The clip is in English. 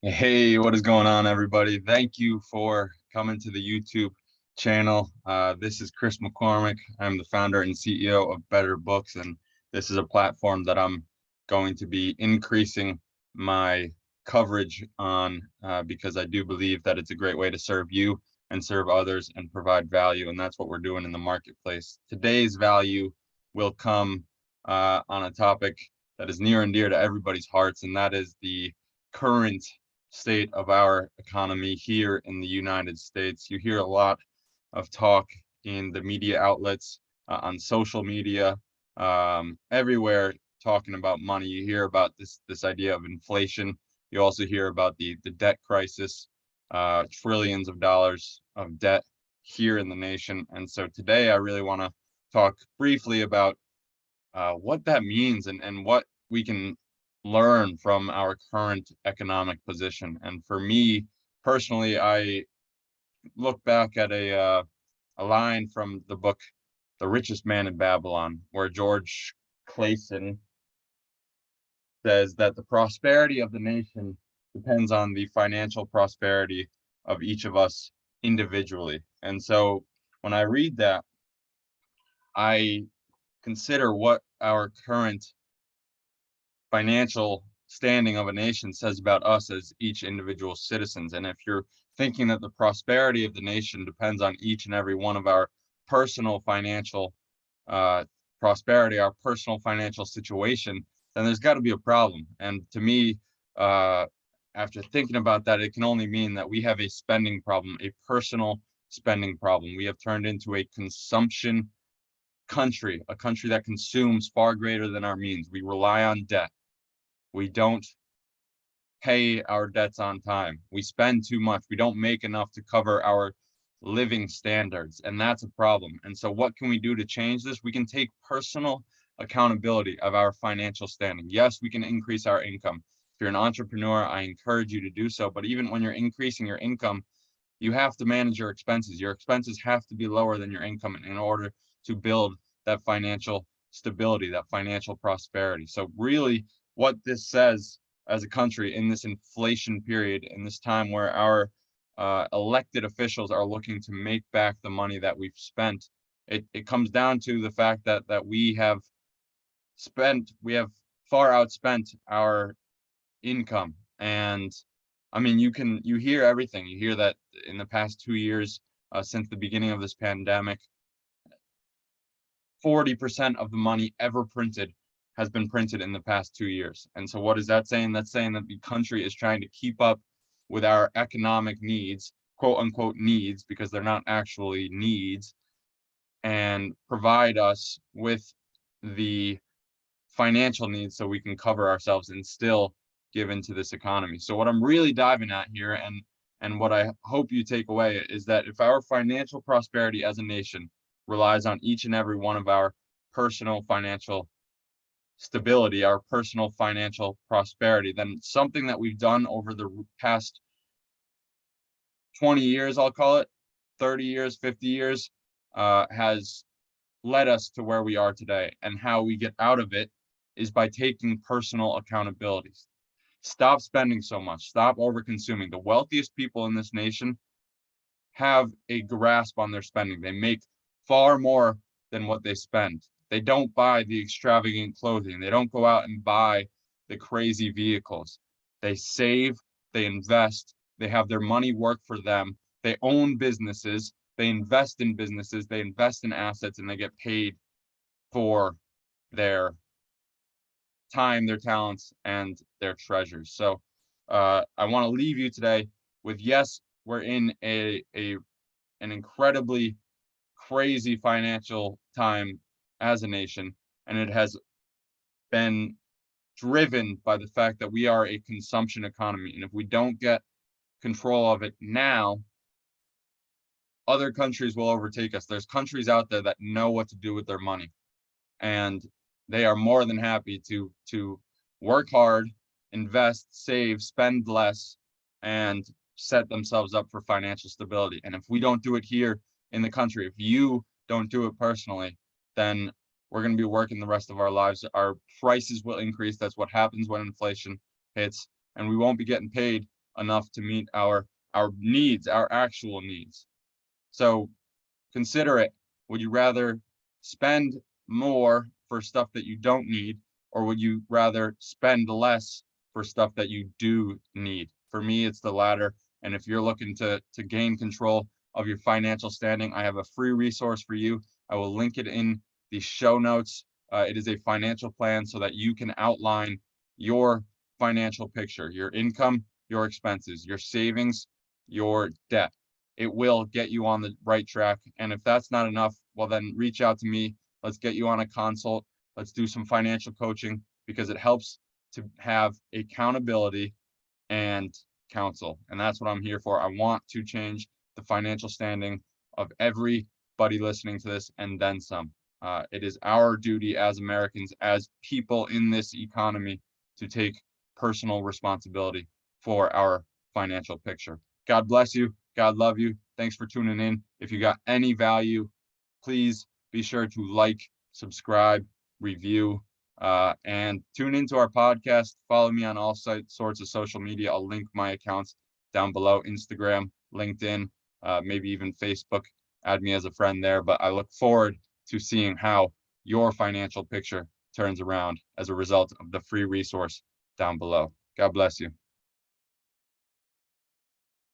Hey, what is going on, everybody? Thank you for coming to the YouTube channel. This is Chris McCormick. I'm the founder and CEO of Better Books, and this is a platform that I'm going to be increasing my coverage on because I do believe that it's a great way to serve you and serve others and provide value, and that's what we're doing in the marketplace. Today's value will come on a topic that is near and dear to everybody's hearts, and that is the current state of our economy here in the United States. You hear a lot of talk in the media outlets, on social media, everywhere talking about money. You hear about this idea of inflation. You also hear about the debt crisis, trillions of dollars of debt here in the nation. And so today I really want to talk briefly about what that means and what we can learn from our current economic position. And for me personally, I look back at a line from the book The Richest Man in Babylon, where George Clason says that the prosperity of the nation depends on the financial prosperity of each of us individually. And so when I read that, I consider what our current financial standing of a nation says about us as each individual citizens. And if you're thinking that the prosperity of the nation depends on each and every one of our personal financial uh, prosperity, our personal financial situation, then there's got to be a problem. And to me, uh, after thinking about that, it can only mean that we have a spending problem, a personal spending problem. We have turned into a consumption country, a country that consumes far greater than our means. We rely on debt. We don't pay our debts on time. We spend too much. We don't make enough to cover our living standards, and that's a problem. And so what can we do to change this? We can take personal accountability of our financial standing. Yes, we can increase our income. If you're an entrepreneur, I encourage you to do so. But even when you're increasing your income, you have to manage your expenses. Your expenses have to be lower than your income in order to build that financial stability, that financial prosperity. So really what this says as a country in this inflation period, in this time where our elected officials are looking to make back the money that we've spent, it comes down to the fact that we have far outspent our income. And I mean, you hear everything. You hear that in the past 2 years, since the beginning of this pandemic, 40% of the money ever printed has been printed in the past 2 years. And so what is that saying? That's saying that the country is trying to keep up with our economic needs, quote unquote needs, because they're not actually needs, and provide us with the financial needs so we can cover ourselves and still give into this economy. So what I'm really diving at here, and what I hope you take away, is that if our financial prosperity as a nation relies on each and every one of our personal financial stability, our personal financial prosperity, then something that we've done over the past 20 years, I'll call it, 30 years, 50 years, has led us to where we are today. And how we get out of it is by taking personal accountability. Stop spending so much. Stop over consuming. The wealthiest people in this nation have a grasp on their spending. They make far more than what they spend. They don't buy the extravagant clothing. They don't go out and buy the crazy vehicles. They save, they invest, they have their money work for them. They own businesses, they invest in businesses, they invest in assets, and they get paid for their time, their talents, and their treasures. So I want to leave you today with, yes, we're in an incredibly crazy financial time as a nation, and it has been driven by the fact that we are a consumption economy. And if we don't get control of it now, other countries will overtake us. There's countries out there that know what to do with their money, and they are more than happy to work hard, invest, save, spend less, and set themselves up for financial stability. And if we don't do it here in the country, if you don't do it personally, then we're going to be working the rest of our lives. Our prices will increase. That's what happens when inflation hits, and we won't be getting paid enough to meet our needs, our actual needs. So consider it. Would you rather spend more for stuff that you don't need, or would you rather spend less for stuff that you do need? For me, it's the latter. And if you're looking to gain control of your financial standing, I have a free resource for you. I will link it in the show notes. It is a financial plan so that you can outline your financial picture, your income, your expenses, your savings, your debt. It will get you on the right track. And if that's not enough, well, then reach out to me. Let's get you on a consult. Let's do some financial coaching, because it helps to have accountability and counsel. And that's what I'm here for. I want to change the financial standing of everybody listening to this and then some. It is our duty as Americans, as people in this economy, to take personal responsibility for our financial picture. God bless you. God love you. Thanks for tuning in. If you got any value, please be sure to like, subscribe, review, and tune into our podcast. Follow me on all sorts of social media. I'll link my accounts down below: Instagram, LinkedIn, maybe even Facebook. Add me as a friend there. But I look forward to seeing how your financial picture turns around as a result of the free resource down below. God bless you.